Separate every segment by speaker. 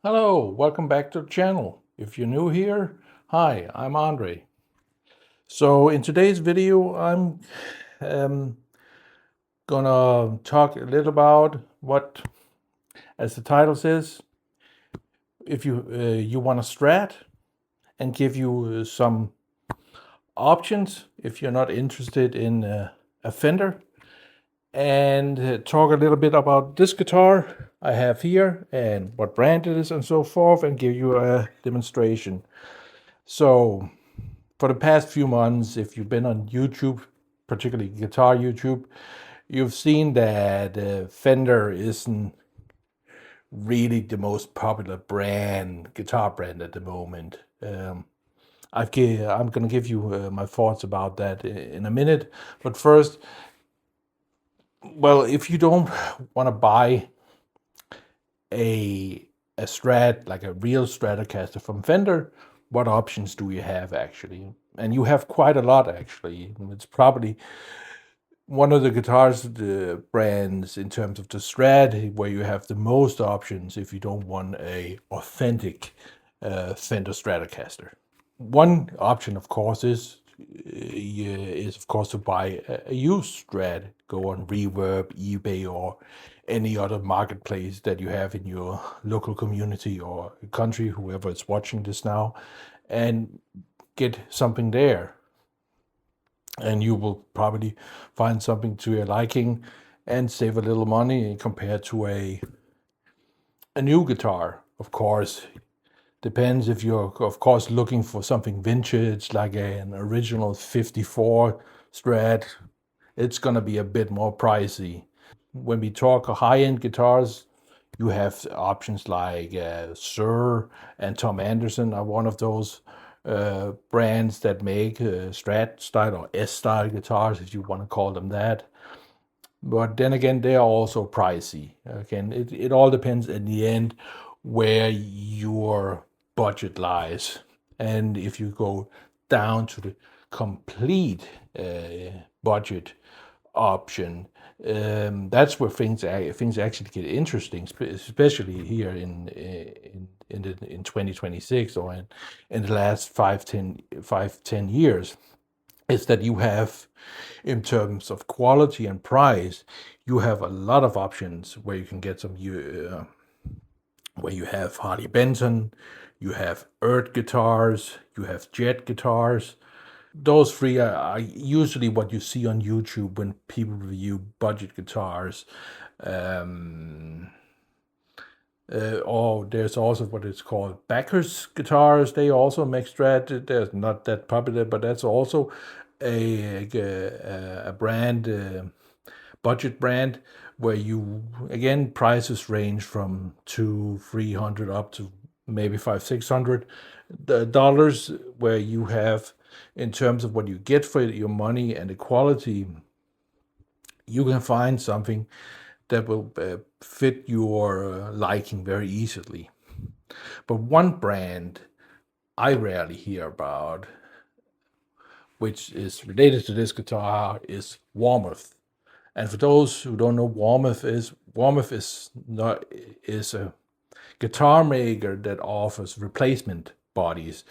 Speaker 1: Hello, welcome back to the channel. If you're new here, hi, I'm Andre. So in today's video, I'm gonna talk a little about what, as the title says, if you want a Strat, and give you some options if you're not interested in a Fender, and talk a little bit about this guitar I have here and what brand it is and so forth, and give you a demonstration. So for the past few months, if you've been on YouTube, particularly guitar YouTube, you've seen that Fender isn't really the most popular guitar brand at the moment. I'm going to give you my thoughts about that in a minute. But first, well, if you don't want to buy a Strat, like a real Stratocaster from Fender, what options do you have actually? And you have quite a lot actually. It's probably one of the the brands in terms of the Strat where you have the most options if you don't want a authentic Fender Stratocaster. One option, of course, is of course to buy a used Strat. Go on Reverb, eBay, or any other marketplace that you have in your local community or country, whoever is watching this now, and get something there. And you will probably find something to your liking and save a little money compared to a new guitar. Of course, depends if you're, of course, looking for something vintage like an original 54 Strat. It's going to be a bit more pricey. When we talk high-end guitars, you have options like Sir and Tom Anderson are one of those brands that make Strat style or S style guitars, if you want to call them that. But then again, they are also pricey. Again, it all depends in the end where your budget lies. And if you go down to the complete budget option, that's where things actually get interesting, especially here in 2026 or in the last 10 years, is that you have, in terms of quality and price, you have a lot of options where you can get some where you have Harley Benton, you have Earth guitars, you have Jet guitars. Those three are usually what you see on YouTube when people review budget guitars. Or there's also what it's called backers guitars. They also make Strat. They're not that popular, but that's also a brand, budget brand, where you, again, prices range from $200-300 up to maybe $500-600, where you have, in terms of what you get for your money and the quality, you can find something that will fit your liking very easily. But one brand I rarely hear about, which is related to this guitar, is Warmoth. And for those who don't know, Warmoth is a guitar maker that offers replacement bodies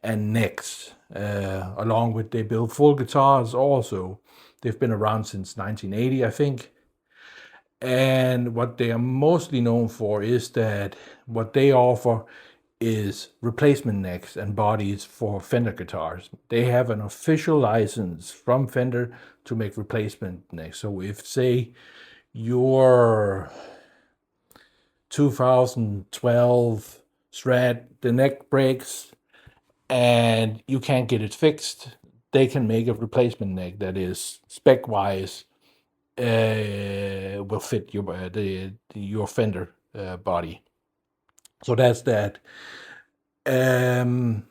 Speaker 1: and necks, along with they build full guitars also. They've been around since 1980, I think. And what they are mostly known for is that what they offer is replacement necks and bodies for Fender guitars. They have an official license from Fender to make replacement necks. So if, say, your 2012 Strat, the neck breaks and you can't get it fixed, they can make a replacement neck that is spec-wise will fit your Fender body. So that's that. And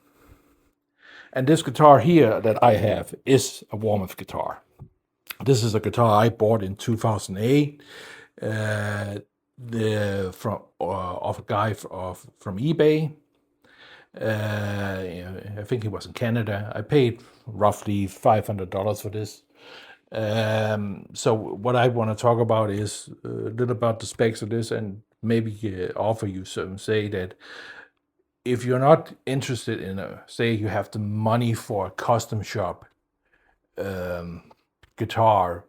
Speaker 1: this guitar here that I have is a Warmoth guitar. This is a guitar I bought in 2008 of a guy from eBay. I think he was in Canada. I paid roughly $500 for this. So what I want to talk about is a little about the specs of this and maybe offer you some, say that if you're not interested in say you have the money for a custom shop guitar,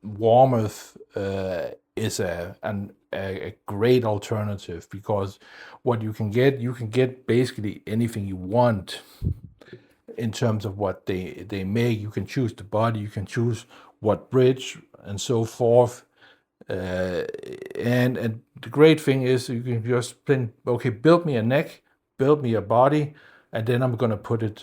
Speaker 1: Warmoth is a great alternative, because what you can get basically anything you want in terms of what they make. You can choose the body, you can choose what bridge and so forth. And the great thing is you can just build me a neck, build me a body, and then I'm gonna put it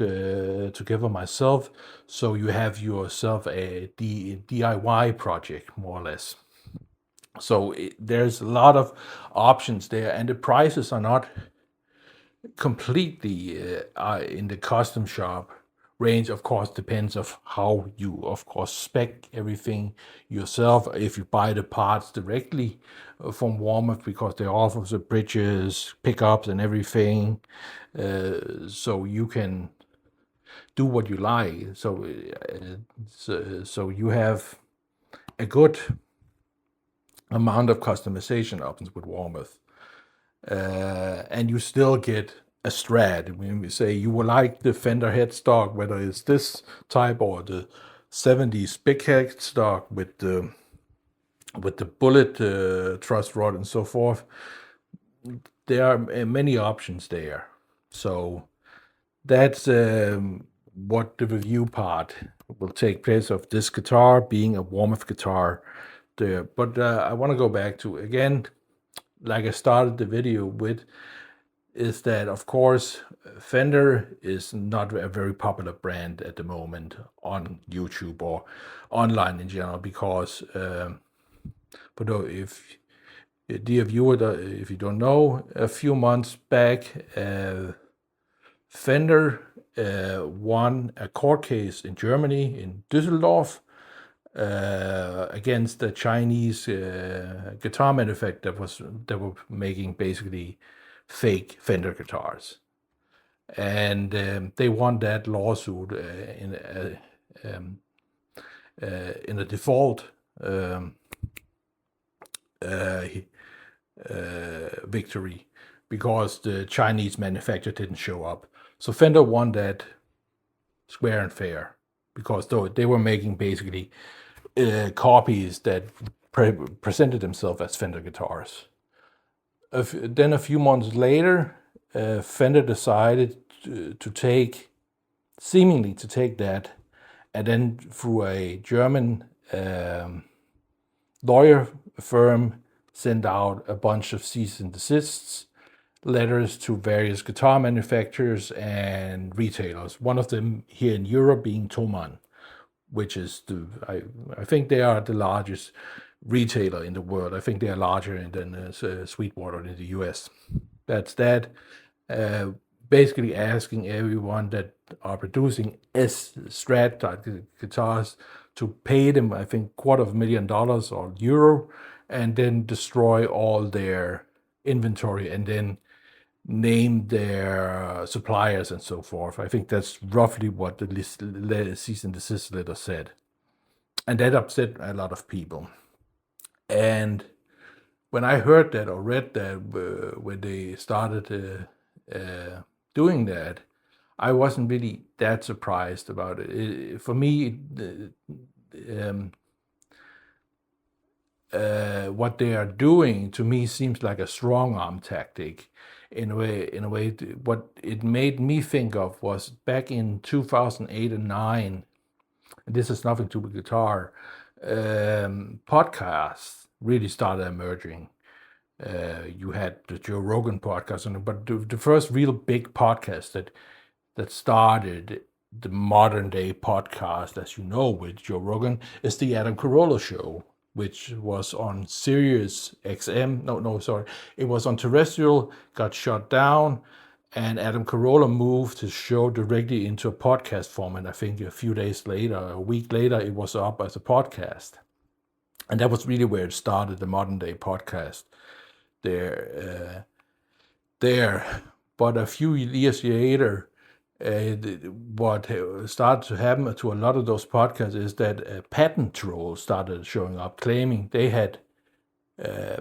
Speaker 1: together myself. So you have yourself a DIY project, more or less. So there's a lot of options there, and the prices are not completely in the custom shop range. Of course, depends of how you, of course, spec everything yourself. If you buy the parts directly from Warmoth, because they offer the bridges, pickups, and everything, so you can do what you like. So you have a good amount of customization options with Warmoth. And you still get a Strat. When we say you will like the Fender headstock, whether it's this type or the 70s big headstock with the bullet truss rod and so forth, there are many options there. So that's what the review part will take place of this guitar, being a Warmoth guitar there. But I want to go back to, again, like I started the video with, is that, of course, Fender is not a very popular brand at the moment on YouTube or online in general, because, but if, dear viewer, if you don't know, a few months back, Fender won a court case in Germany, in Düsseldorf, against the Chinese guitar manufacturer that were making basically fake Fender guitars, and they won that lawsuit in a default victory, because the Chinese manufacturer didn't show up. So Fender won that square and fair, because they were making basically copies that presented themselves as Fender guitars. Then a few months later, Fender decided seemingly to take that, and then through a German lawyer firm, send out a bunch of cease and desists letters to various guitar manufacturers and retailers. One of them here in Europe being Thomann, which is I think they are the largest retailer in the world. I think they are larger than Sweetwater in the US. That's that. Basically asking everyone that are producing Strat type guitars to pay them, I think, $250,000 or euro, and then destroy all their inventory, and then name their suppliers and so forth. I think that's roughly what the cease and desist letter said. And that upset a lot of people. And when I heard that or read that, when they started doing that, I wasn't really that surprised about it. For me, what they are doing, to me, seems like a strong arm tactic. In a way, what it made me think of was back in 2008 and 9. And this has nothing to do with guitar. Podcasts really started emerging. You had the Joe Rogan podcast, but the first real big podcast that started the modern day podcast, as you know, with Joe Rogan, is the Adam Carolla Show, which was on Sirius XM. No, sorry. It was on terrestrial, got shut down, and Adam Carolla moved his show directly into a podcast format. I think a few days later, a week later, it was up as a podcast. And that was really where it started, the modern day podcast there. But a few years later, what started to happen to a lot of those podcasts is that patent trolls started showing up, claiming they had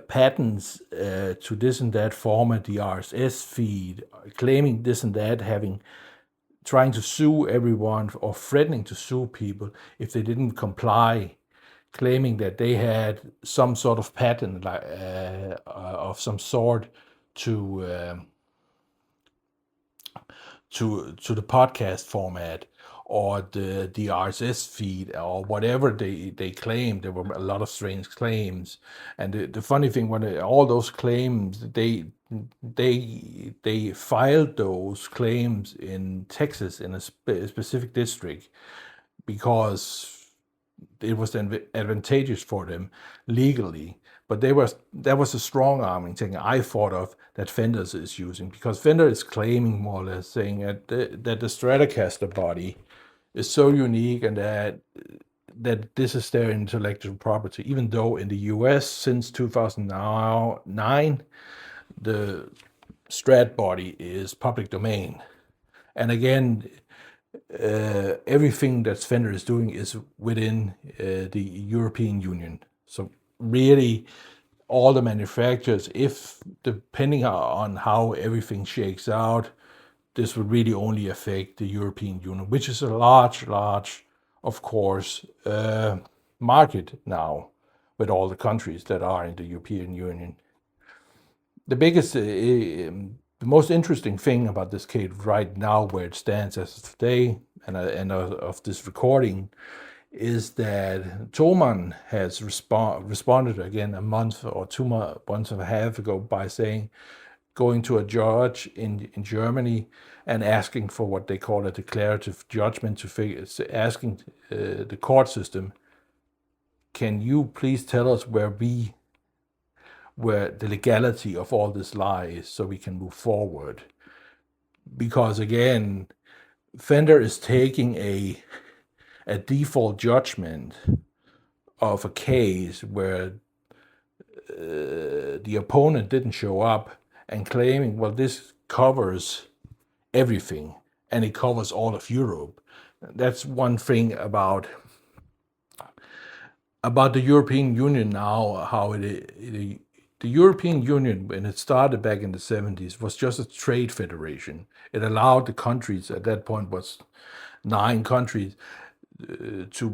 Speaker 1: patents to this and that format, the RSS feed, claiming this and that, trying to sue everyone or threatening to sue people if they didn't comply, claiming that they had some sort of patent of some sort to the podcast format or the RSS feed or whatever they claimed. There were a lot of strange claims, and the funny thing, when all those claims, they filed those claims in Texas in a specific district because it was advantageous for them legally. But that was a strong arming thing I thought of that Fenders is using, because Fender is claiming more or less, saying that the Stratocaster body is so unique and that this is their intellectual property, even though in the US since 2009 the Strat body is public domain. And again, everything that Fender is doing is within the European Union. So really, all the manufacturers, if depending on how everything shakes out, this would really only affect the European Union, which is a large, of course, market now with all the countries that are in the European Union. The biggest, the most interesting thing about this kit right now, where it stands as of today, and of this recording, is that Thomann has responded again a month or 2 months and a half ago by saying, going to a judge in Germany and asking for what they call a declarative judgment, asking the court system, can you please tell us where the legality of all this lies so we can move forward? Because again, Fender is taking a default judgment of a case where the opponent didn't show up and claiming, well, this covers everything and it covers all of Europe. That's one thing about the European Union now, how the European Union, when it started back in the 70s, was just a trade federation. It allowed the countries, at that point was 9 countries, to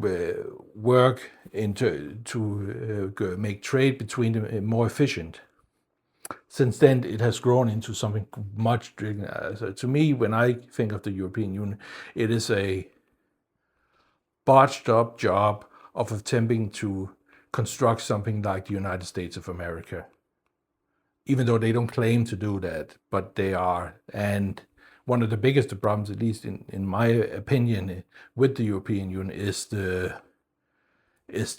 Speaker 1: work to make trade between them more efficient. Since then, it has grown into something much bigger. So to me, when I think of the European Union, it is a botched up job of attempting to construct something like the United States of America. Even though they don't claim to do that, but they are. And one of the biggest problems, at least in my opinion, with the European Union is the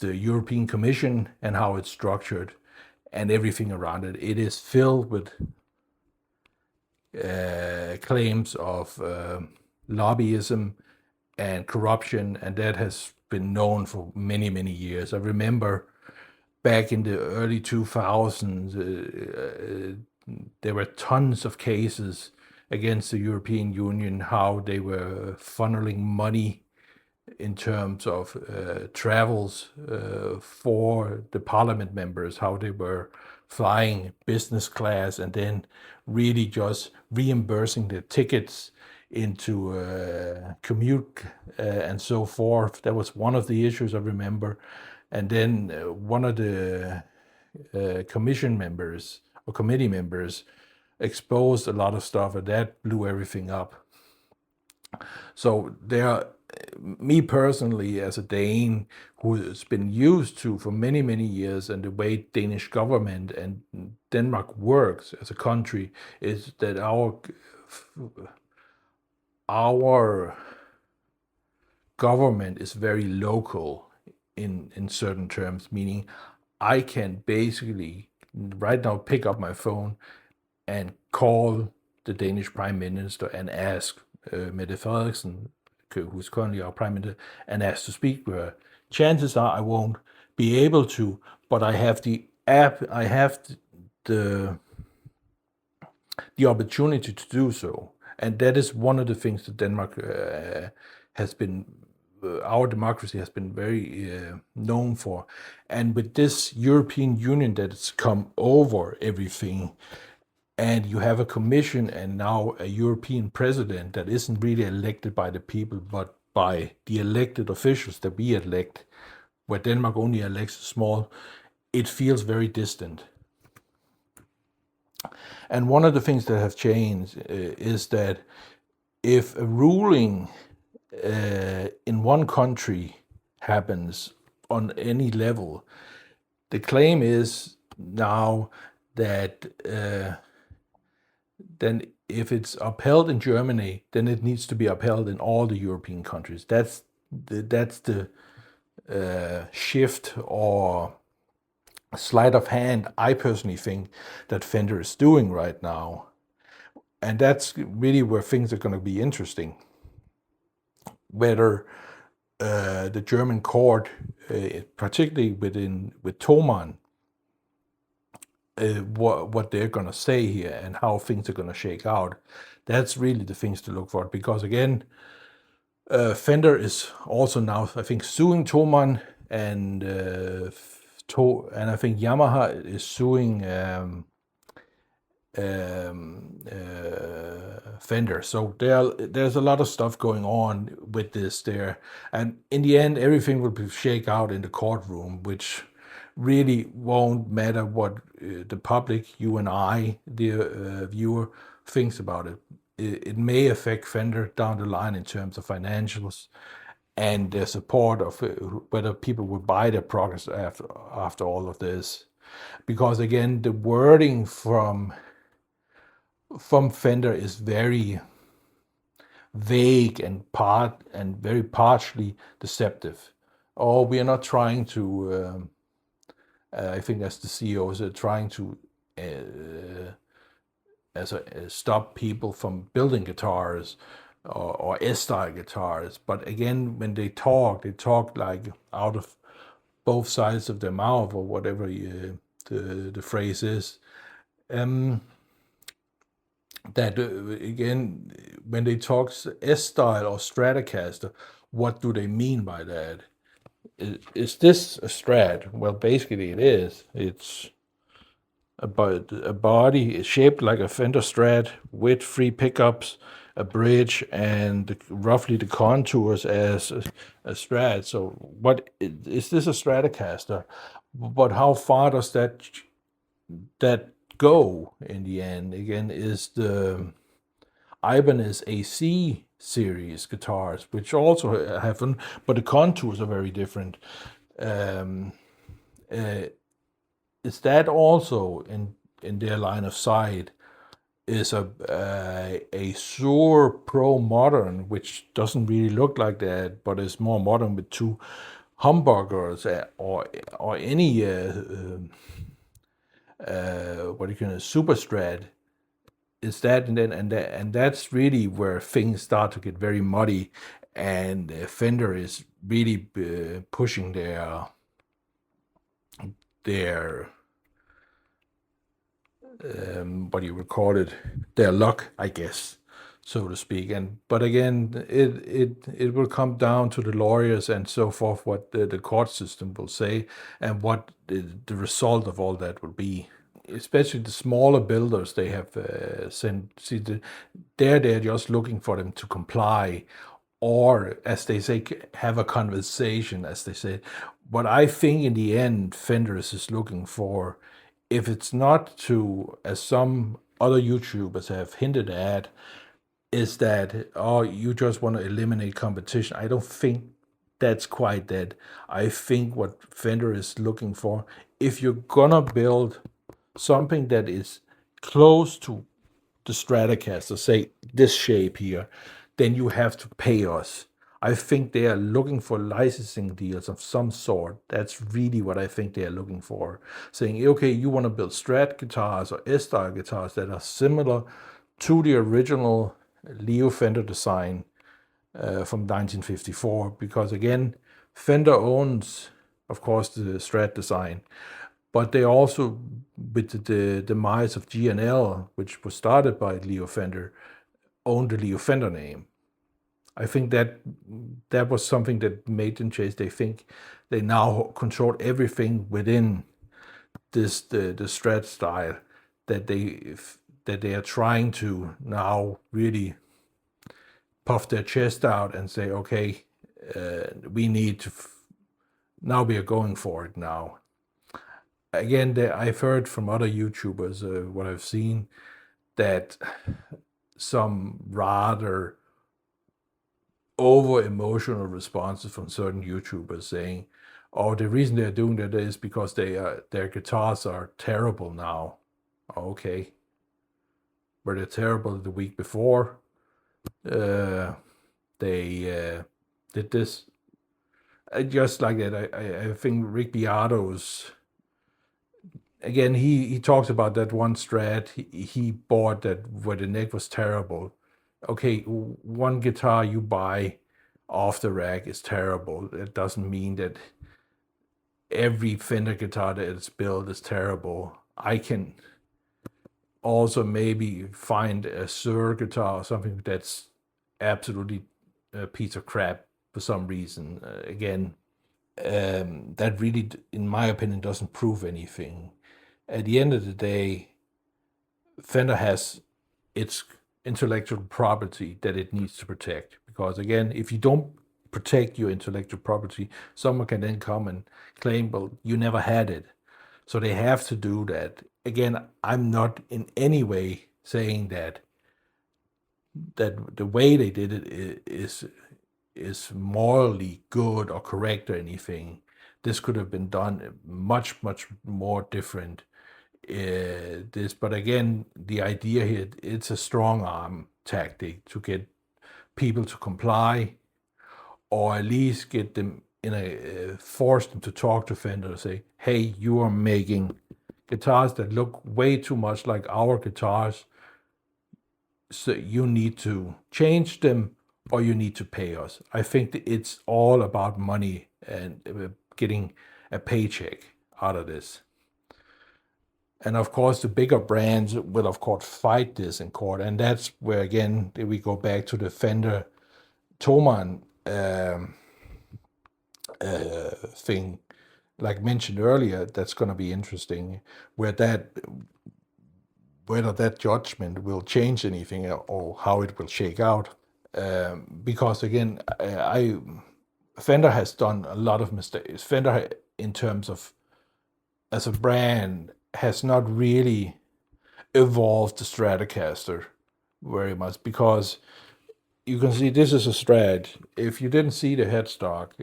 Speaker 1: European Commission and how it's structured and everything around it. It is filled with claims of lobbyism and corruption, and that has been known for many, many years. I remember back in the early 2000s, there were tons of cases against the European Union, how they were funneling money in terms of travels for the parliament members, how they were flying business class and then really just reimbursing the tickets into commute and so forth. That was one of the issues I remember. And then one of the commission members or committee members exposed a lot of stuff, and that blew everything up. So me personally, as a Dane who has been used to for many, many years, and the way Danish government and Denmark works as a country, is that our government is very local in certain terms, meaning I can basically right now pick up my phone and call the Danish Prime Minister and ask Mette Frederiksen, who's currently our Prime Minister, and ask to speak with her. Chances are I won't be able to, but I have the app, I have the opportunity to do so. And that is one of the things that Denmark has been our democracy has been very known for. And with this European Union that's come over everything, and you have a commission and now a European president that isn't really elected by the people, but by the elected officials that we elect, where Denmark only elects a small, it feels very distant. And one of the things that have changed is that if a ruling in one country happens on any level, the claim is now that then if it's upheld in Germany, then it needs to be upheld in all the European countries. That's the shift or sleight of hand I personally think that Fender is doing right now. And that's really where things are going to be interesting. Whether the German court, particularly with Thomann, what they're going to say here and how things are going to shake out. That's really the things to look for. Because again, Fender is also now, I think, suing Thomann, and I think Yamaha is suing Fender. So there's a lot of stuff going on with this there, and in the end, everything will be shake out in the courtroom, which really won't matter what the public, you and I, the viewer, thinks about it. It may affect Fender down the line in terms of financials and their support of whether people will buy their products after all of this. Because again, the wording from Fender is very vague and very partially deceptive. Oh, we are not trying to, I think as the CEOs are trying to stop people from building guitars or S-style guitars. But again, when they talk like out of both sides of their mouth, or whatever the phrase is. That again, when they talk S-style or Stratocaster, what do they mean by that? Is this a Strat? Well, basically it is. It's a body shaped like a Fender Strat with 3 pickups, a bridge, and roughly the contours as a Strat. So what is this a Stratocaster? But how far does that go in the end? Again, is the Ibanez AC series guitars, which also have them, but the contours are very different. Is that also in their line of sight? Is a Sur Pro Modern, which doesn't really look like that, but is more modern with 2 humbuckers or any what you can Super Strat. Is that and that's really where things start to get very muddy, and Fender is really pushing their what do you would call it, their luck, I guess, so to speak. But again, it will come down to the lawyers and so forth, what the court system will say, and what the result of all that will be. Especially the smaller builders, they have they're just looking for them to comply, or as they say, have a conversation, as they say. What I think in the end Fenders is looking for, if it's not to, as some other YouTubers have hinted at, is that, oh, you just want to eliminate competition. I don't think that's quite that. I think what Fender is looking for, if you're gonna build something that is close to the Stratocaster, say this shape here, then you have to pay us. I think they are looking for licensing deals of some sort. That's really what I think they are looking for. Saying, okay, you want to build Strat guitars or S-style guitars that are similar to the original Leo Fender design from 1954. Because again, Fender owns, of course, the Strat design, but they also, with the demise of G&L, which was started by Leo Fender, own the Leo Fender name. I think that was something that made them change. They think they now control everything within this the Strat style, that they are trying to now really puff their chest out and say, okay, we need to now we are going for it now. Again, I've heard from other YouTubers, what I've seen, that some rather over emotional responses from certain YouTubers saying, oh, the reason they're doing that is because their guitars are terrible now. Okay. Were they terrible the week before they did this? Just like that, I think Rick Beato's, again, he talks about that one Strat he bought that where the neck was terrible. Okay, one guitar you buy off the rack is terrible. It doesn't mean that every Fender guitar that is built is terrible. I can also maybe find a Sur guitar or something that's absolutely a piece of crap for some reason. Again, that really, in my opinion, doesn't prove anything. At the end of the day, Fender has its intellectual property that it needs to protect. Because again, if you don't protect your intellectual property, someone can then come and claim, well, you never had it. So they have to do that. Again, I'm not in any way saying that the way they did it is morally good or correct or anything. This could have been done much more different. But again, the idea here, it's a strong arm tactic to get people to comply, or at least get them force them to talk to Fender and say, hey, you are making guitars that look way too much like our guitars, so you need to change them or you need to pay us. I think it's all about money and getting a paycheck out of this. And of course, the bigger brands will, of course, fight this in court. And that's where, again, we go back to the Fender Thomann thing, like mentioned earlier. That's going to be interesting, whether that judgment will change anything or how it will shake out. Because again, Fender has done a lot of mistakes. Fender, in terms of as a brand, has not really evolved the Stratocaster very much, because you can see this is a Strat. If you didn't see the headstock,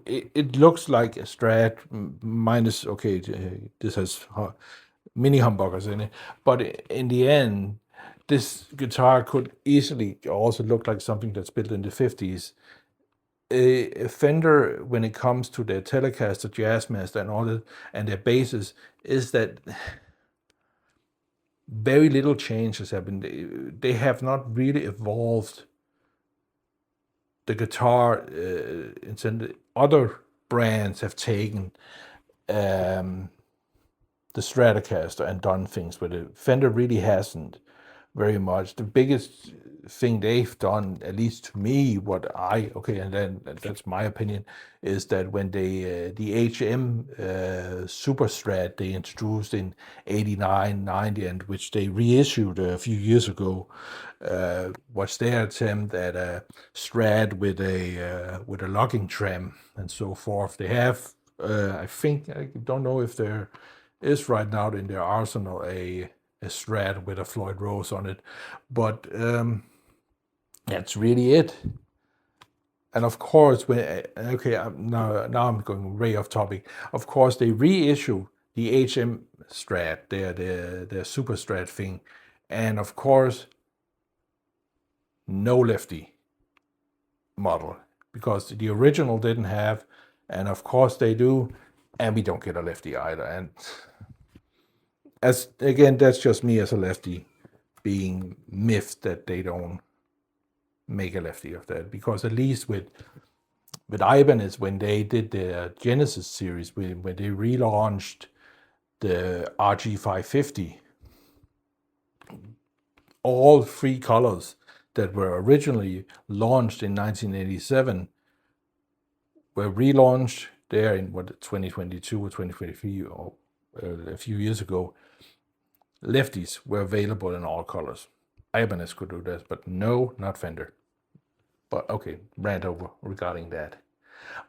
Speaker 1: it looks like a Strat minus, okay, this has mini humbuckers in it, but in the end, this guitar could easily also look like something that's built in the 50s. Fender, when it comes to their Telecaster, Jazzmaster, and all that, and their basses, is that very little changes have been. They have not really evolved the guitar. And other brands have taken the Stratocaster and done things with it. Fender really hasn't very much. The biggest thing they've done, at least to me, and then that's my opinion, is that when they the HM Super Strat they introduced in 89, 90, and which they reissued a few years ago, was their attempt at a Strat with a locking trim and so forth. They have, I think, I don't know if there is right now in their arsenal a Strat with a Floyd Rose on it, but that's really it. And of course, now I'm going way off topic. Of course, they reissue the HM Strat, their Super Strat thing, and of course, no lefty model, because the original didn't have, and of course they do, and we don't get a lefty either. And that's just me as a lefty being miffed that they don't make a lefty of that, because at least with Ibanez, when they did the Genesis series, when they relaunched the RG550, all three colors that were originally launched in 1987 were relaunched there in 2022 or 2023 or a few years ago. Lefties were available in all colors. Ibanez could do that, but no, not Fender. But okay, rant over regarding that.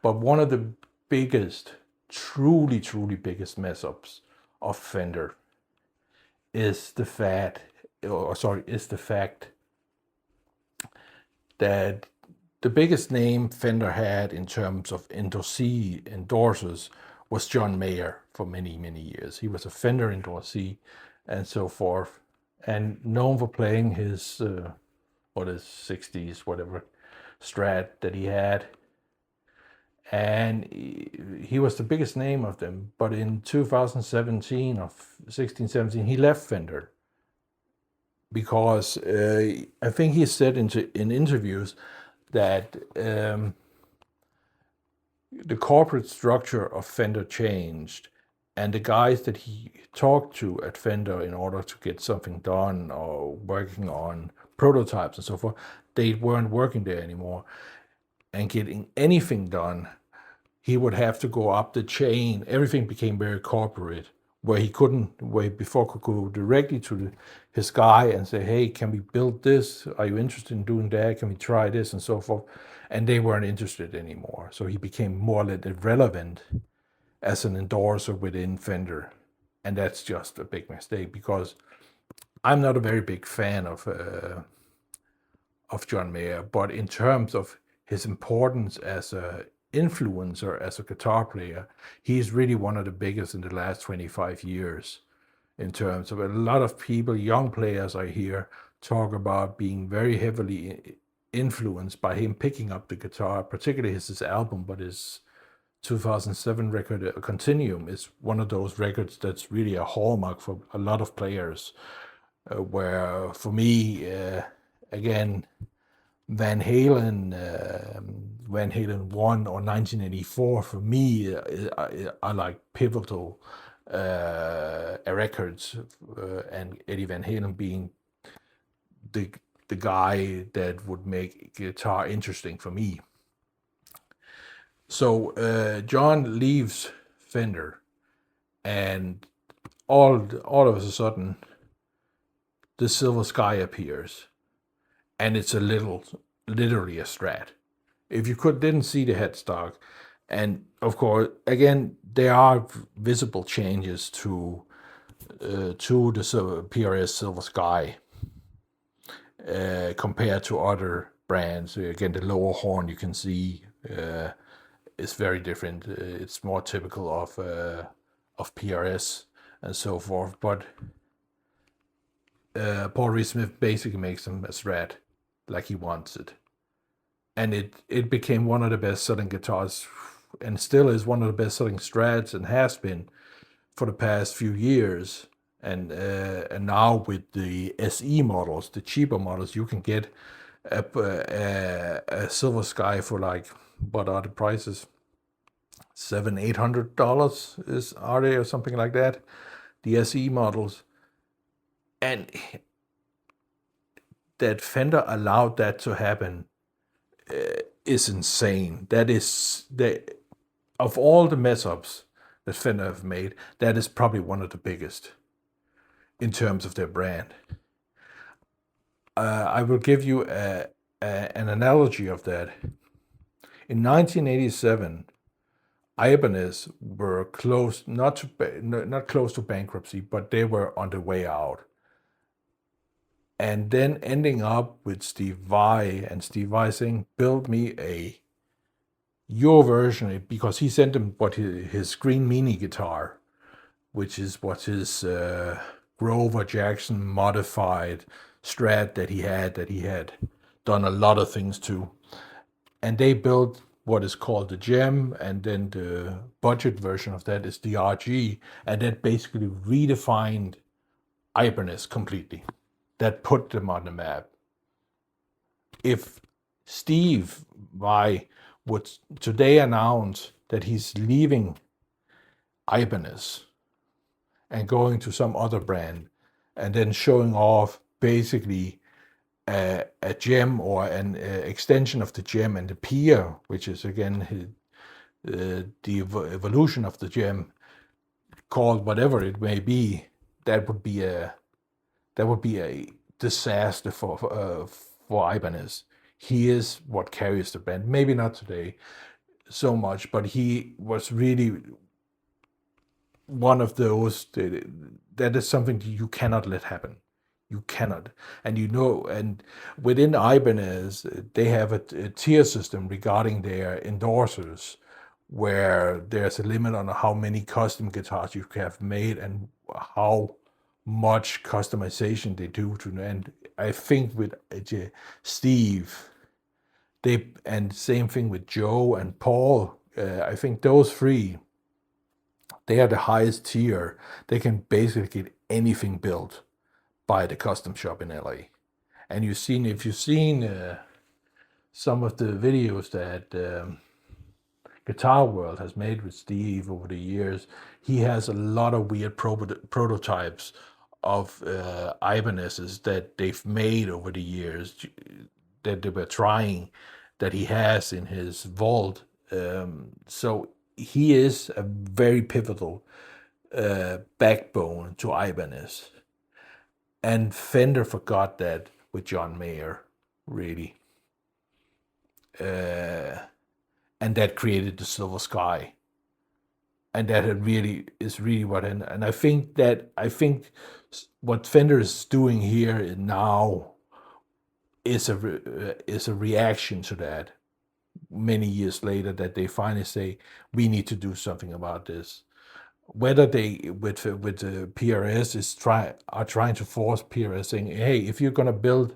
Speaker 1: But one of the biggest, truly biggest mess ups of Fender is the fact that the biggest name Fender had in terms of endorsers was John Mayer for many years. He was a Fender endorsee and so forth, and known for playing his 60s whatever Strat that he had, and he was the biggest name of them. But in 2017 or 16-17 he left Fender because I think he said in interviews that the corporate structure of Fender changed, and the guys that he talked to at Fender in order to get something done or working on prototypes and so forth, they weren't working there anymore. And getting anything done, he would have to go up the chain. Everything became very corporate, where he before could go directly to his guy and say, hey, can we build this? Are you interested in doing that? Can we try this? And so forth. And they weren't interested anymore. So he became more or less irrelevant as an endorser within Fender. And that's just a big mistake, because I'm not a very big fan of John Mayer, but in terms of his importance as a influencer, as a guitar player, he's really one of the biggest in the last 25 years. In terms of a lot of people, young players I hear talk about being very heavily influenced by him picking up the guitar, particularly his album, but his 2007 record, Continuum, is one of those records that's really a hallmark for a lot of players, where for me, again, Van Halen 1 or 1984, for me, I like pivotal records, and Eddie Van Halen being the guy that would make guitar interesting for me. So John leaves Fender, and all of a sudden, the Silver Sky appears, and it's literally a Strat. If you didn't see the headstock, and of course, again, there are visible changes to the PRS Silver Sky compared to other brands. Again, the lower horn you can see is very different. It's more typical of PRS and so forth. But Paul Reed-Smith basically makes them a Strat like he wants it. And it became one of the best-selling guitars, and still is one of the best-selling Strats, and has been for the past few years. And now with the SE models, the cheaper models, you can get a Silver Sky for like, what are the prices? $700-800 are they, or something like that? The SE models. And that Fender allowed that to happen is insane. That is, of all the mess ups that Fender have made, that is probably one of the biggest in terms of their brand. I will give you an analogy of that. In 1987, Ibanez were close, not close to bankruptcy, but they were on the way out. And then ending up with Steve Vai, and Steve Vai saying, build me your version, because he sent him his Green Mini guitar, which is what his Grover Jackson modified Strat that he had done a lot of things to. And they built what is called the Gem, and then the budget version of that is the RG, and that basically redefined Ibanez completely. That put them on the map. If Steve Vai would today announce that he's leaving Ibanez and going to some other brand, and then showing off basically a gem or an extension of the gem, and the pier, which is again the evolution of the gem, called whatever it may be, that would be a disaster for Ibanez. He is what carries the band. Maybe not today so much, but he was really one of those that is something that you cannot let happen. You cannot. And and within Ibanez, they have a tier system regarding their endorsers, where there's a limit on how many custom guitars you have made and how much customization they do to. And I think with Steve, and same thing with Joe and Paul. I think those three, they are the highest tier. They can basically get anything built by the custom shop in LA. And if you've seen some of the videos that Guitar World has made with Steve over the years, he has a lot of weird prototypes of Ibanez's that they've made over the years that they were trying, that he has in his vault. So he is a very pivotal backbone to Ibanez. And Fender forgot that with John Mayer, really. And that created the Silver Sky. And that is really what, and I think what Fender is doing here now is a reaction to that. Many years later, that they finally say, we need to do something about this. Whether they with the PRS are trying to force PRS, saying, hey, if you're gonna build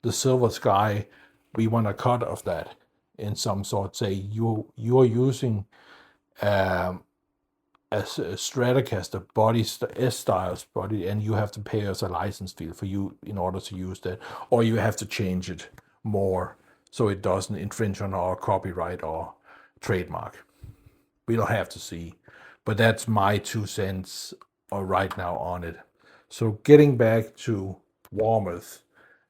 Speaker 1: the Silver Sky, we want a cut of that in some sort. Say you're using a Stratocaster body, S-Styles body, and you have to pay us a license fee for you in order to use that, or you have to change it more so it doesn't infringe on our copyright or trademark. We'll have to see, but that's my 2 cents right now on it. So getting back to Warmoth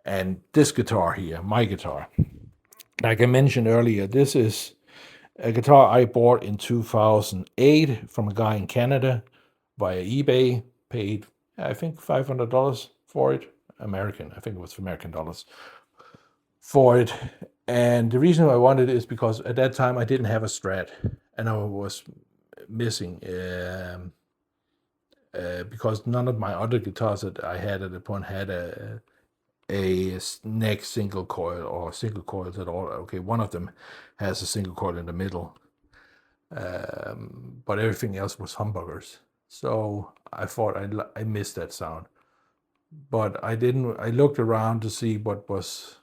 Speaker 1: and this guitar here, my guitar. Like I mentioned earlier, this is a guitar I bought in 2008 from a guy in Canada via eBay. Paid, I think, $500 for it. American, I think it was American dollars for it. And the reason I wanted it is because at that time I didn't have a Strat, and I was missing because none of my other guitars that I had at the point had a neck single coil or single coils at all. Okay, one of them has a single coil in the middle, but everything else was humbuckers. So I thought I missed that sound, but I didn't. I looked around to see what was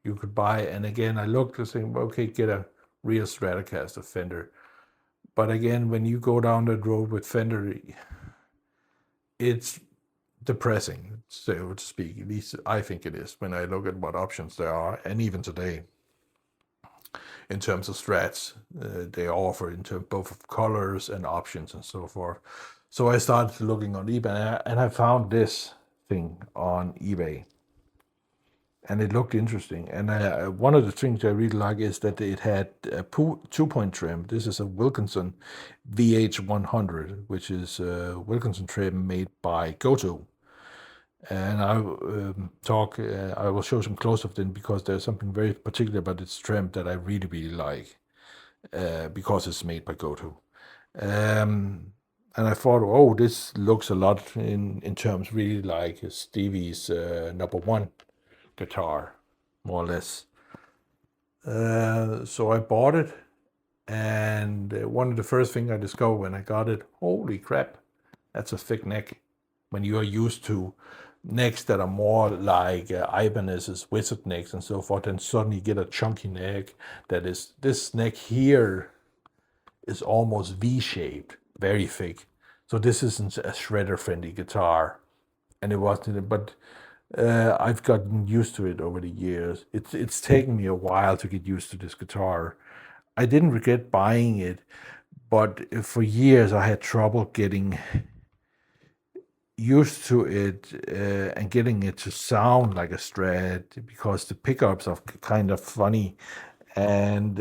Speaker 1: you could buy, and again I looked to say, okay, get a real Stratocaster Fender. But again, when you go down that road with Fender, it's depressing, so to speak. At least I think it is when I look at what options there are, and even today, in terms of Strats, they offer in terms both of colors and options and so forth. So I started looking on eBay, and I found this thing on eBay, and it looked interesting. And one of the things I really like is that it had a 2-point trim. This is a Wilkinson VH100, which is a Wilkinson trim made by Goto. And I will show some close-up then, because there's something very particular about this trim that I really like, because it's made by Goto. And I thought, oh, this looks a lot in terms really like Stevie's number 1 guitar, more or less. So I bought it, and one of the first things I discovered when I got it, holy crap, that's a thick neck. When you are used to necks that are more like Ibanez's wizard necks and so forth, and suddenly you get a chunky neck that is, this neck here is almost V-shaped, very thick. So this isn't a shredder-friendly guitar, and it wasn't, but I've gotten used to it over the years. It's taken me a while to get used to this guitar. I didn't regret buying it, but for years I had trouble getting used to it and getting it to sound like a Strat, because the pickups are kind of funny, and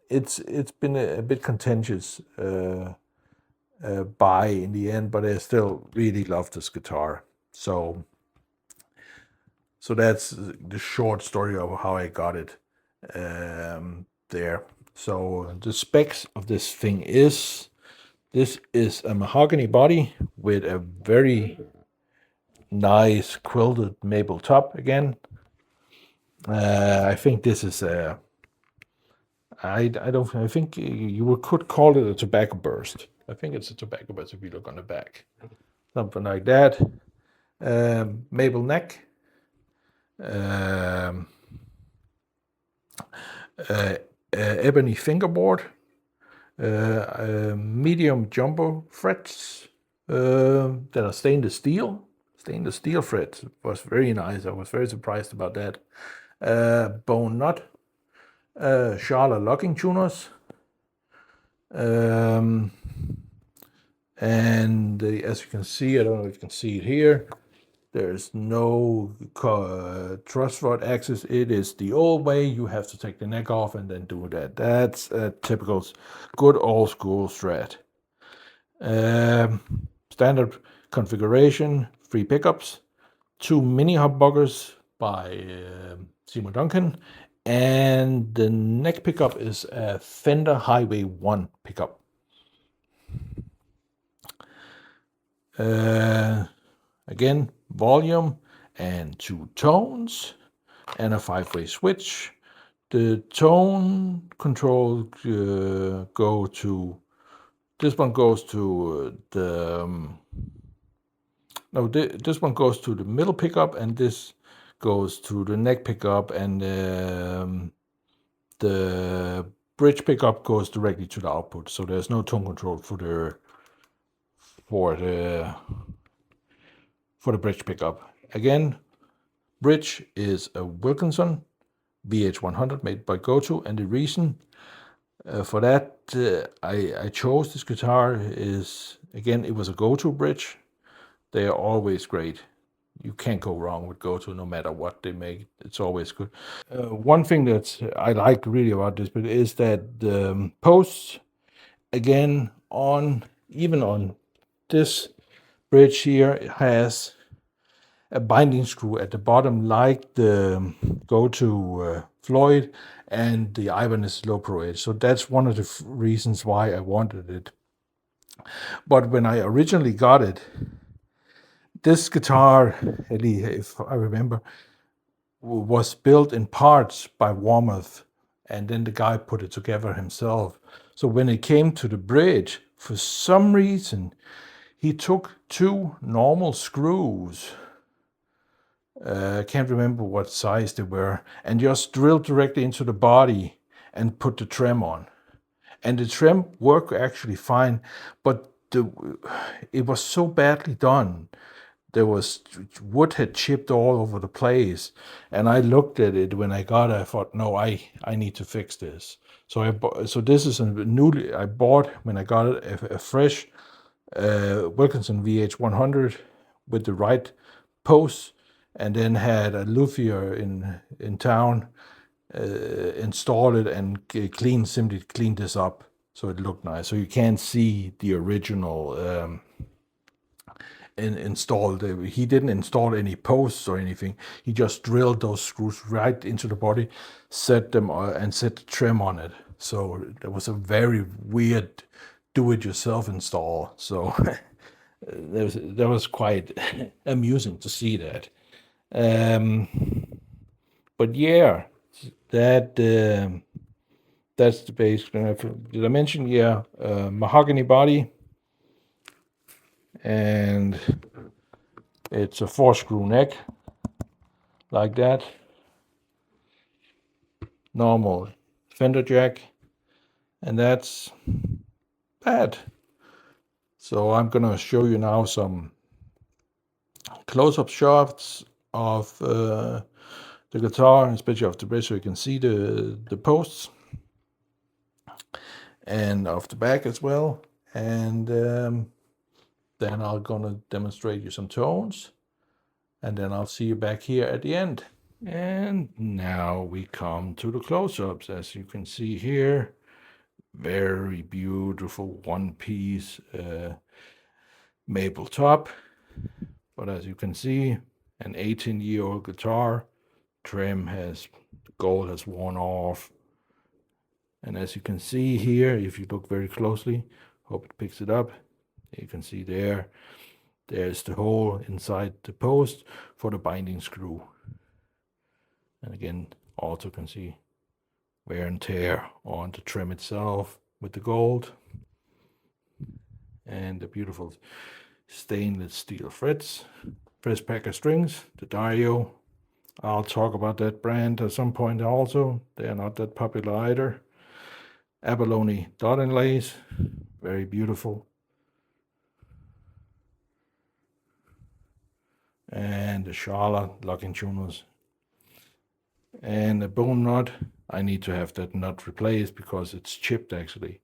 Speaker 1: it's been a bit contentious buy in the end, but I still really love this guitar. So that's the short story of how I got it there. So the specs of this thing is, this is a mahogany body with a very nice quilted maple top again. I think this is a, I think you could call it a tobacco burst. I think it's a tobacco burst if you look on the back. Something like that. Maple neck. Ebony fingerboard. Medium jumbo frets that are stainless steel. Stainless steel frets was very nice. I was very surprised about that. Bone nut. Charlotte locking tuners. And as you can see, I don't know if you can see it here, there's no truss rod access. It is the old way. You have to take the neck off and then do that. That's a typical good old school Strat. Standard configuration, 3 pickups, 2 mini humbuckers by Seymour Duncan, and the neck pickup is a Fender Highway 1 pickup. Again, volume and 2 tones and a 5-way switch. The tone control go to, this one goes to the, no, this one goes to the middle pickup, and this goes to the neck pickup, and the bridge pickup goes directly to the output. So there's no tone control for the bridge pickup. Again, bridge is a Wilkinson VH100 made by Goto, and the reason for that I chose this guitar is, again, it was a Goto bridge. They are always great. You can't go wrong with Goto no matter what they make. It's always good. One thing that I like really about this bit is that the posts, again, even on this bridge here, it has a binding screw at the bottom, like the Goto Floyd and the Ibanez Low Pro Edge. So that's one of the reasons why I wanted it. But when I originally got it, this guitar, at least if I remember, was built in parts by Warmoth, and then the guy put it together himself. So when it came to the bridge, for some reason, he took 2 normal screws, I can't remember what size they were, and just drilled directly into the body and put the trem on. And the trem worked actually fine, but it was so badly done. There was wood had chipped all over the place, and I looked at it when I got it. I thought, no, I need to fix this. So this is a newly, I bought when I got it a fresh Wilkinson VH100 with the right posts, and then had a luthier in town install it and simply clean this up so it looked nice. So you can't see the original installed. He didn't install any posts or anything. He just drilled those screws right into the body, set them and set the trim on it. So that was a very weird do-it-yourself install. So that was quite amusing to see that. But yeah, that's the base. Did I mention? Yeah, mahogany body, and it's a 4-screw neck like that. Normal Fender jack, and that's that. So I'm gonna show you now some close-up shots of the guitar, especially of the bridge, so you can see the posts, and of the back as well. And then I'm gonna demonstrate you some tones, and then I'll see you back here at the end. And now we come to the close-ups. As you can see here, very beautiful one-piece maple top. But as you can see, an 18-year-old guitar. Trim has, gold has worn off. And as you can see here, if you look very closely, hope it picks it up, you can see there's the hole inside the post for the binding screw. And again, also can see wear and tear on the trim itself with the gold. And the beautiful stainless steel frets, press packer strings, the Dario. I'll talk about that brand at some point also. They're not that popular either. Abalone dot inlays, very beautiful. And the Schala locking tuners. And the bone nut, I need to have that nut replaced because it's chipped actually.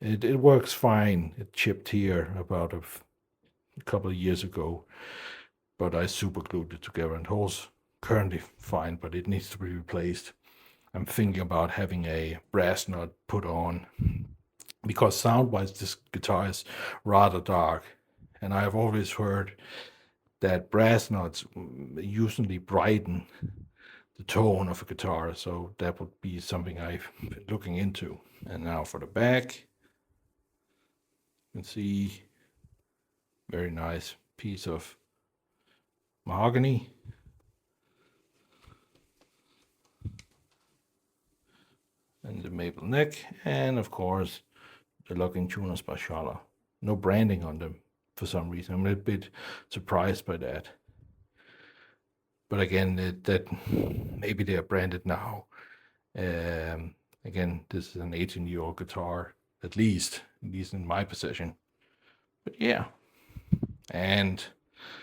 Speaker 1: It works fine. It chipped here about a couple of years ago, but I super glued it together and holds currently fine, but it needs to be replaced. I'm thinking about having a brass nut put on because sound-wise this guitar is rather dark, and I have always heard that brass nuts usually brighten the tone of a guitar, so that would be something I've been looking into. And now for the back, you can see very nice piece of mahogany. And the maple neck, and of course the locking tuners by Schala. No branding on them for some reason. I'm a little bit surprised by that. But again, that maybe they are branded now. Again, this is an 18-year-old guitar, at least in my possession. But yeah, and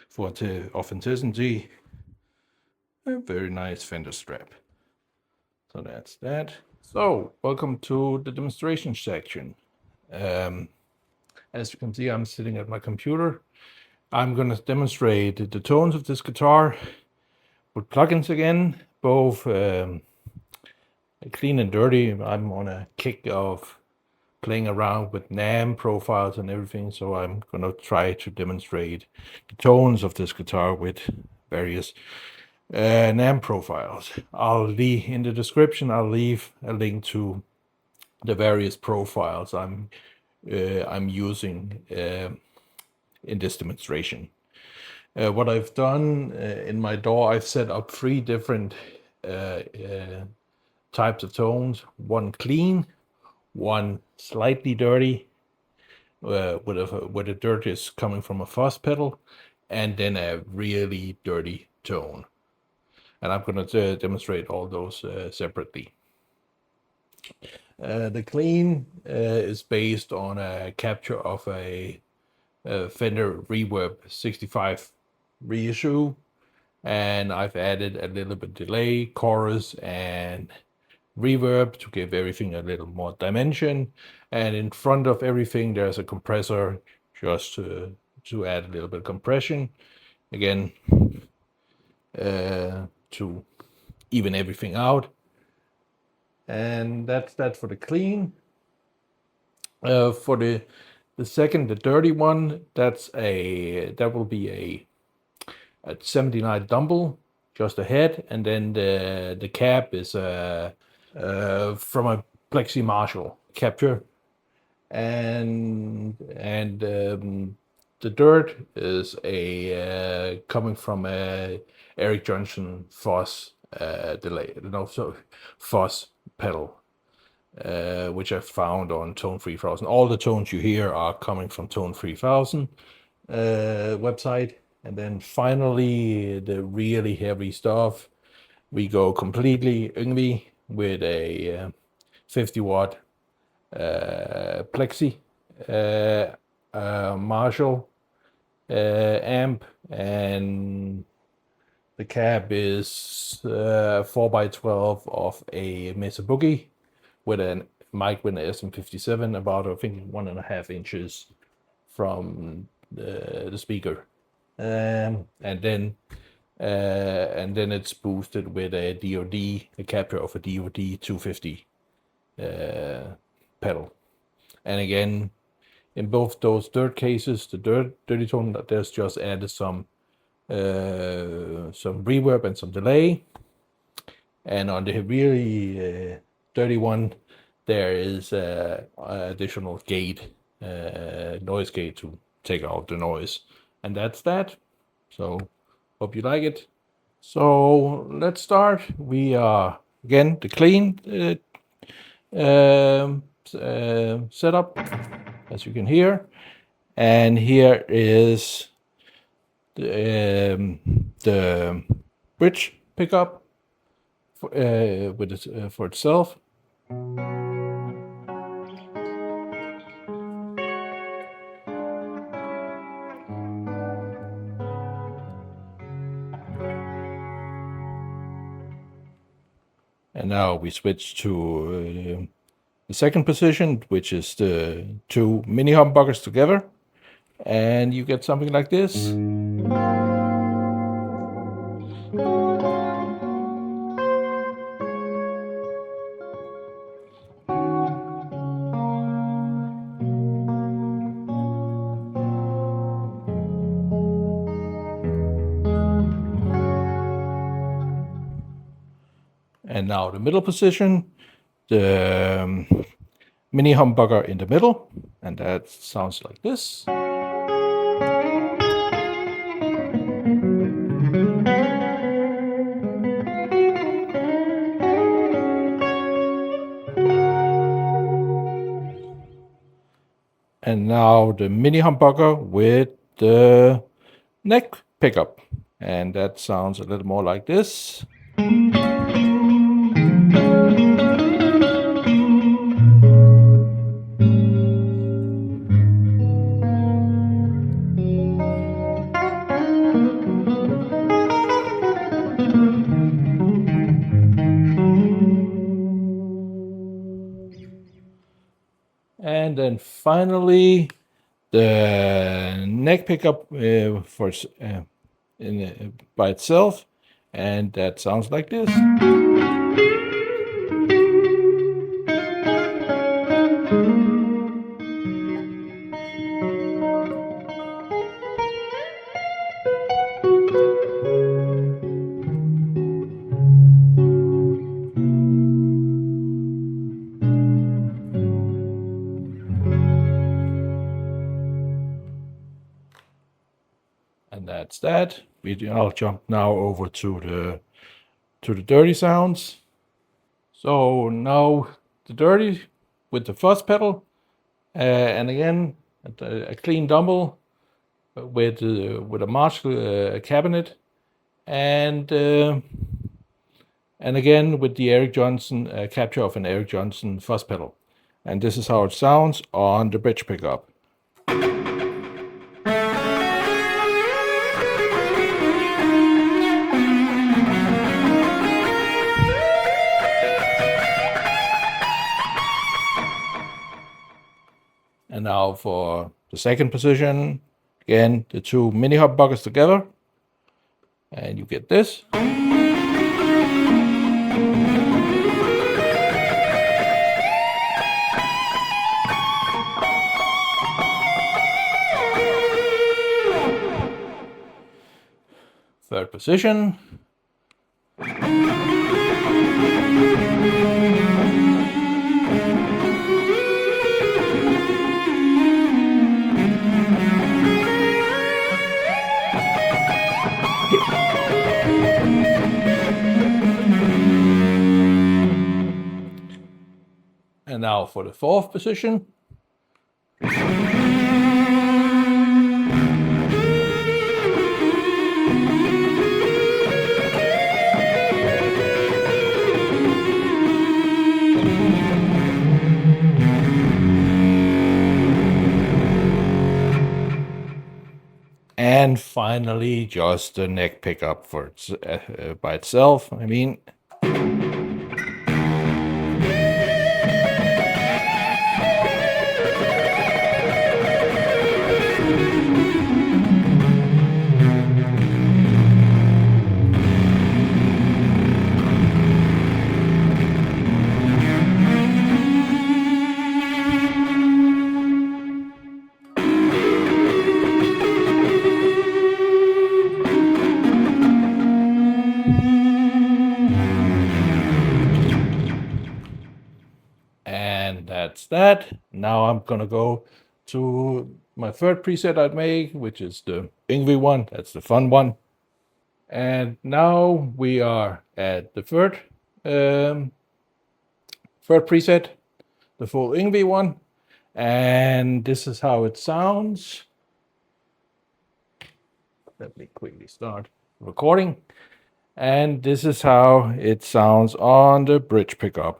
Speaker 1: for the authenticity, a very nice Fender strap. So that's that. So welcome to the demonstration section. As you can see, I'm sitting at my computer. I'm going to demonstrate the tones of this guitar with plugins again, both clean and dirty. I'm on a kick of playing around with NAM profiles and everything, so I'm going to try to demonstrate the tones of this guitar with various NAM profiles. In the description, I'll leave a link to the various profiles I'm using in this demonstration. What I've done in my DAW, I've set up 3 different types of tones. One clean, one slightly dirty, where the dirt is coming from a fuzz pedal, and then a really dirty tone. And I'm going to demonstrate all those separately. The clean is based on a capture of a Fender Reverb 65 reissue, and I've added a little bit delay, chorus, and reverb to give everything a little more dimension. And in front of everything there's a compressor just to add a little bit of compression again, to even everything out. And that's that for the clean. For the second, the dirty one, that will be a 79 Dumble, just a head, and then the cap is from a Plexi Marshall capture, and the dirt is coming from a Eric Johnson Fuzz delay, Fuzz pedal, which I found on Tone 3000. All the tones you hear are coming from Tone 3000 website. And then finally, the really heavy stuff, we go completely Yngwie with a 50-watt Plexi Marshall amp, and the cab is 4x12 of a Mesa Boogie with a mic with an SM57, about I think 1.5 inches from the speaker, and then it's boosted with a capture of a DoD 250 pedal. And again, in both those dirt cases, the dirty tone, there's just added some reverb and some delay. And on the really dirty one, there is additional gate, noise gate to take out the noise. And that's that. So hope you like it. So let's start. We are again the clean setup, as you can hear, and here is the bridge pickup for itself. And now we switch to the second position, which is the two mini humbuckers together, and you get something like this. And now the middle position, the mini humbucker in the middle, and that sounds like this. And now the mini humbucker with the neck pickup, and that sounds a little more like this. And then finally, the neck pickup by itself, and that sounds like this. And that's that. I'll jump now over to the dirty sounds. So now the dirty with the fuzz pedal, and again a clean dumble with a Marshall cabinet, and again with the Eric Johnson capture of an Eric Johnson fuzz pedal. And this is how it sounds on the bridge pickup. And now for the second position, again, the two mini humbuckers together, and you get this. Third position. And now for the fourth position. And finally, just the neck pickup for by itself. I mean, that's that. Now I'm gonna go to my third preset I'd make, which is the Yngwie one. That's the fun one. And now we are at the third preset, the full Yngwie one. And this is how it sounds. Let me quickly start recording. And this is how it sounds on the bridge pickup.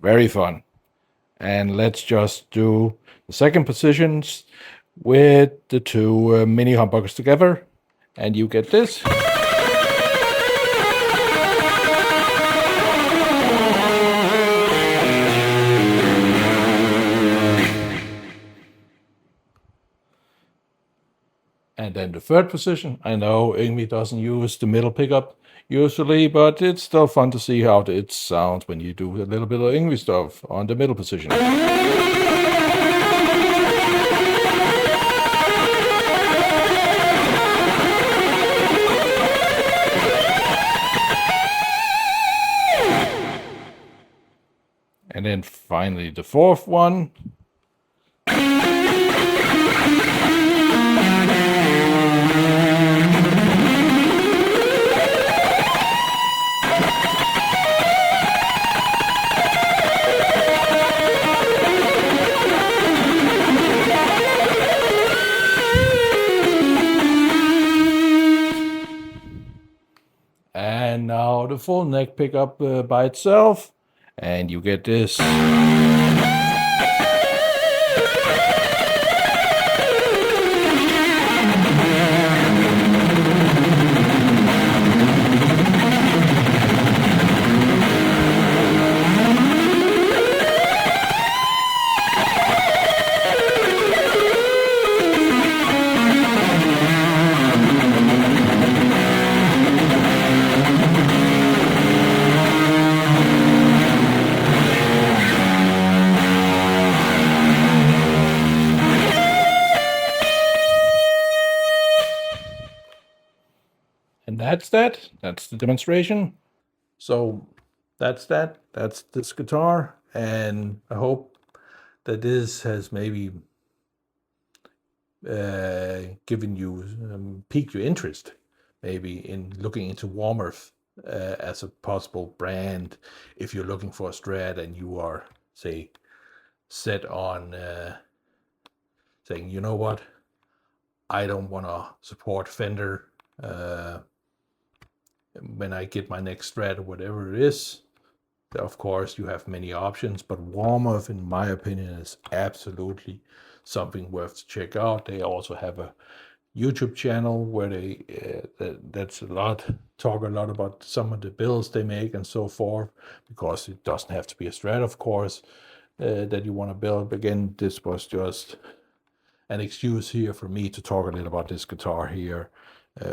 Speaker 1: Very fun. And let's just do the second positions with the two mini humbuckers together. And you get this. And then the third position, I know Yngwie doesn't use the middle pickup usually, but it's still fun to see how it sounds when you do a little bit of Yngwie stuff on the middle position. And then finally the fourth one. And now the full neck pickup by itself, and you get this. And that's that. That's the demonstration. So that's that. That's this guitar. And I hope that this has maybe given you, piqued your interest, maybe in looking into Warmoth as a possible brand if you're looking for a Strat and you are, say, set on saying, you know what, I don't want to support Fender when I get my next Strat or whatever it is. Of course, you have many options, but Warmoth, in my opinion, is absolutely something worth to check out. They also have a YouTube channel where they talk a lot about some of the builds they make and so forth, because it doesn't have to be a Strat, of course, that you want to build. Again, this was just an excuse here for me to talk a little about this guitar here,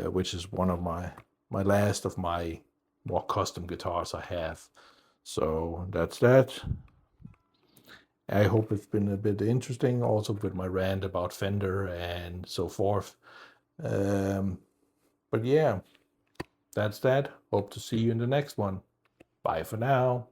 Speaker 1: which is one of my last of my more custom guitars I have. So that's that. I hope it's been a bit interesting, also with my rant about Fender and so forth. But yeah, that's that. Hope to see you in the next one. Bye for now.